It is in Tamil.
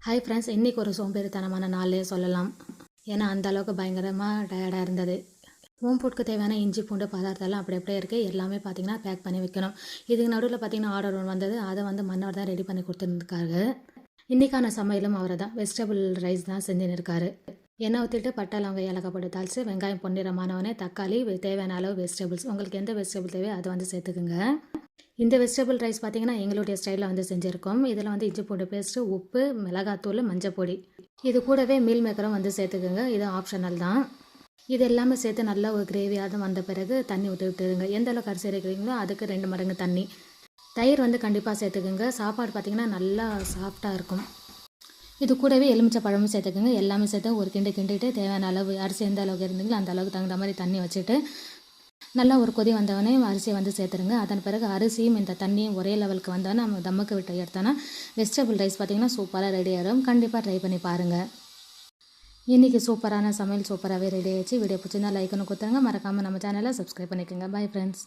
ஹாய் ஃப்ரெண்ட்ஸ், இன்றைக்கி ஒரு சோம்பேறித்தனமான நாளே சொல்லலாம். ஏன்னா அந்த அளவுக்கு பயங்கரமாக டயர்டாக இருந்தது. ஹோம் ஃபுட்க்கு தேவையான இஞ்சி பூண்டு பதார்த்தம்லாம் அப்படி அப்படியே இருக்குது. எல்லாமே பார்த்திங்கன்னா பேக் பண்ணி வைக்கணும். இதுக்கு நடுவில் பார்த்திங்கன்னா ஆர்டர் ஒன்று வந்தது. அதை வந்து மன்னவர் தான் ரெடி பண்ணி கொடுத்துருந்துருக்காரு. இன்றைக்கான சமையலும் அவரை தான் வெஜிடபிள் ரைஸ் தான் செஞ்சுன்னு இருக்காரு. எண்ணெய் ஊற்றிட்டு பட்டை லவங்க ஏலக்காய் போட்டு தாளித்து வெங்காயம் பொன்னிறமானவனே தக்காளி தேவையான அளவு வெஜிடபிள்ஸ் உங்களுக்கு எந்த வெஜிடபிள் தேவையோ அதை வந்து சேர்த்துக்குங்க. இந்த வெஜிடபிள் ரைஸ் பார்த்திங்கன்னா எங்களுடைய ஸ்டைலில் வந்து செஞ்சுருக்கோம். இதில் வந்து இஞ்சி பூண்டு பேஸ்ட்டு, உப்பு, மிளகாத்தூள், மஞ்சள் பொடி, இது கூடவே மீல் மேக்கரும் வந்து சேர்த்துக்குங்க. இது ஆப்ஷனல் தான். இது எல்லாமே சேர்த்து நல்லா ஒரு கிரேவியாக வந்த பிறகு தண்ணி ஊற்றி விட்டுருங்க. எந்த அளவுக்கு அரிசி இருக்கிறீங்களோ அதுக்கு 2 மடங்கு தண்ணி. தயிர் வந்து கண்டிப்பாக சேர்த்துக்குங்க. சாப்பாடு பார்த்திங்கன்னா நல்லா சாஃப்டாக இருக்கும். இது கூடவே எலுமிச்சை பழமும் சேர்த்துக்குங்க. எல்லாமே சேர்த்து ஒரு கிண்டிட்டு தேவையான அளவு அரிசி எந்த அளவுக்கு இருந்தீங்களோ அந்த அளவுக்கு தகுந்த மாதிரி தண்ணி வச்சுட்டு நல்லா ஒரு கொதி வந்தவொடனே அரிசியை வந்து சேர்த்துருங்க. அதன் பிறகு அரிசியும் இந்த தண்ணியும் ஒரே லெவலுக்கு வந்தோன்னே நம்ம தம்முக்கு விட்டு எடுத்தோன்னா வெஜிடபிள் ரைஸ் பார்த்திங்கன்னா சூப்பராக ரெடி ஆகிடும். கண்டிப்பாக ட்ரை பண்ணி பாருங்கள். இன்றைக்கி சூப்பரான சமையல் சூப்பராகவே ரெடி ஆகிடுச்சு. வீடியோ பிடிச்சிருந்தா லைக் ஒன்று கொடுத்துருங்க. மறக்காமல் நம்ம சேனலை சப்ஸ்கிரைப் பண்ணிக்கோங்க. Bye friends.